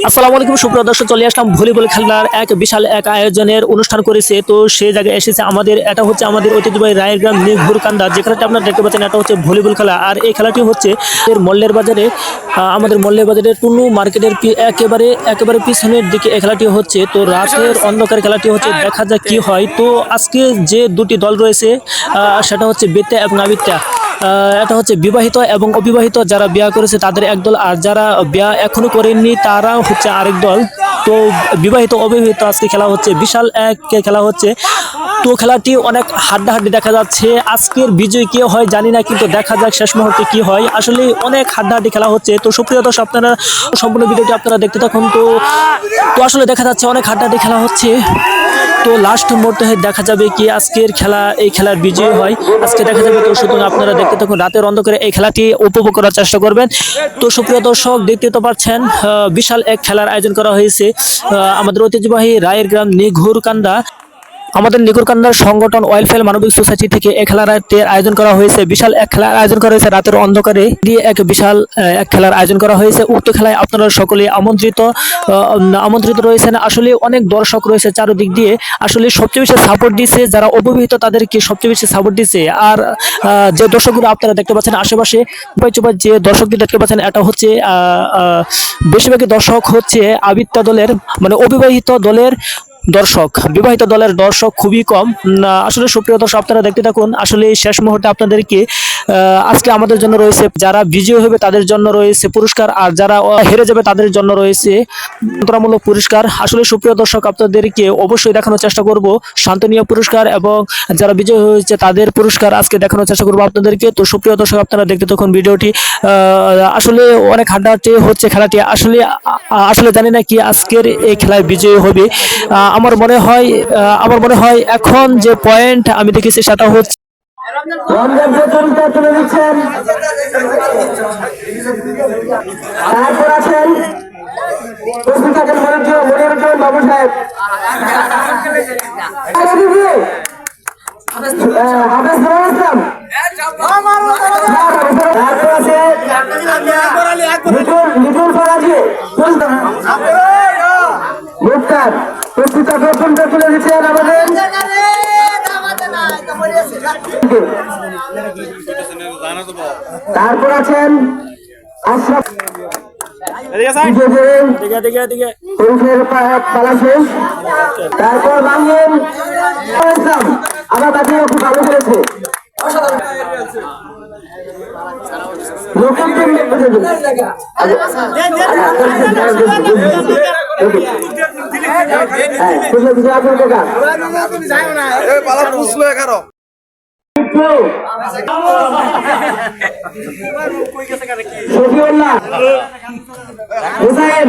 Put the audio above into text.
আসসালামু আলাইকুম সুপ্রিয় দর্শক, চলে আসলাম ভলিবল খেলার এক বিশাল এক আয়োজনের অনুষ্ঠান করেছে। তো সেই জায়গায় এসেছে আমাদের, এটা হচ্ছে আমাদের ঐতিহ্যবাহী রায়ের গ্রাম নিঘুরকান্দা, যে খেলাটি আপনারা দেখতে পাচ্ছেন এটা হচ্ছে ভলিবল খেলা। আর এই খেলাটি হচ্ছে মল্লের বাজারে, আমাদের মল্লের বাজারে টুনু মার্কেটের একেবারে পিছনের দিকে এই খেলাটি হচ্ছে। তো রাতের অন্ধকার খেলাটি হচ্ছে, দেখা যাক কি হয়। তো আজকে যে দুটি দল রয়েছে সেটা হচ্ছে বেত্যা এবং আবিত্যা। এটা হচ্ছে বিবাহিত এবং অবিবাহিত, যারা বিয়ে করেছে তাদের একদল, আর যারা বিয়ে এখনো করেননি তারা হচ্ছে আরেক দল। তো বিবাহিত অবিবাহিত আজকে খেলা হচ্ছে, বিশাল এক খেলা হচ্ছে। তো খেলাটি অনেক হাড্ডাহাড্ডি দেখা যাচ্ছে। আজকের বিজয় কে হয় জানি না, কিন্তু দেখা যাক শেষ মুহূর্তে কি হয়। আসলে অনেক হাড্ডাহাড্ডি খেলা হচ্ছে। তো সুপ্রিয় দর্শক, আপনারা সম্পূর্ণ ভিডিওটি আপনারা দেখতে থাকুন। তো আসলে দেখা যাচ্ছে অনেক হাড্ডাহাড্ডি খেলা হচ্ছে। তো লাস্ট মুহূর্তে দেখা যাবে কি আজকের খেলা, এই খেলার বিজয়ী হয় আজকে দেখা যাবে। তো সুতরাং আপনারা দেখতে থাকুন, রাতের অন্ধকারে এই খেলাটি উপভোগ করার চেষ্টা করবেন। তো সুপ্রিয় দর্শক, দেখতে তো পাচ্ছেন বিশাল এক খেলার আয়োজন করা হয়েছে আমাদের ঐতিহ্যবাহী রায়ের গ্রাম নিঘুরকান্দা, আমাদের নিঘুরকান্দার সংগঠন ওয়েলফেয়ার মানবিক সোসাইটি থেকে এক খেলার আয়োজন করা হয়েছে। বিশাল এক খেলার আয়োজন করা হয়েছে রাতের অন্ধকারে দিয়ে, এক বিশাল এক খেলার আয়োজন করা হয়েছে। উক্ত খেলায় আপনারা সকলে আমন্ত্রিত রয়েছেন। আসলে অনেক দর্শক রয়েছে চারদিক দিয়ে। আসলে সবচেয়ে বেশি সাপোর্ট দিচ্ছে যারা অবিবাহিত, তাদেরকে সবচেয়ে বেশি সাপোর্ট দিচ্ছে। আর যে দর্শকগুলো আপনারা দেখতে পাচ্ছেন আশেপাশে, যে দর্শকটি দেখতে পাচ্ছেন, এটা হচ্ছে বেশিরভাগই দর্শক হচ্ছে আবিত্যা দলের, মানে অবিবাহিত দলের দর্শক। বিবাহিত দলের দর্শক খুবই কম। আসলে সুপ্রিয় দর্শক, আপনারা দেখতে থাকুন। আসলে শেষ মুহূর্তে আপনাদেরকে আজকে আমাদের জন্য রয়েছে, যারা বিজয়ী হবে তাদের জন্য রয়েছে পুরস্কার, আর যারা হেরে যাবে তাদের জন্য রয়েছে তুলনামূলক পুরস্কার। আসলে সুপ্রিয় দর্শক, আপনাদেরকে অবশ্যই দেখানোর চেষ্টা করব শান্তনীয় পুরস্কার, এবং যারা বিজয়ী হয়েছে তাদের পুরস্কার আজকে দেখানোর চেষ্টা করবো আপনাদেরকে। তো সুপ্রিয় দর্শক, আপনারা দেখতে থাকুন ভিডিওটি। আসলে অনেক হাড্ডাহাড্ডি হচ্ছে খেলাটি। আসলে জানি না কি আজকের এই খেলায় বিজয়ী হবে। আমার মনে হয় এখন যে পয়েন্ট আমি দেখেছি সেটা হচ্ছে বাবু সাহেব প্রস্তুত আকর্ষণটা তুলে দিচ্ছেন আমাদের। তারপর আছেন আশরাফ, পালা শেষ। তারপর বাংলাদেশ আমার বাকিও খুব ভালো করেছে। হুসাইন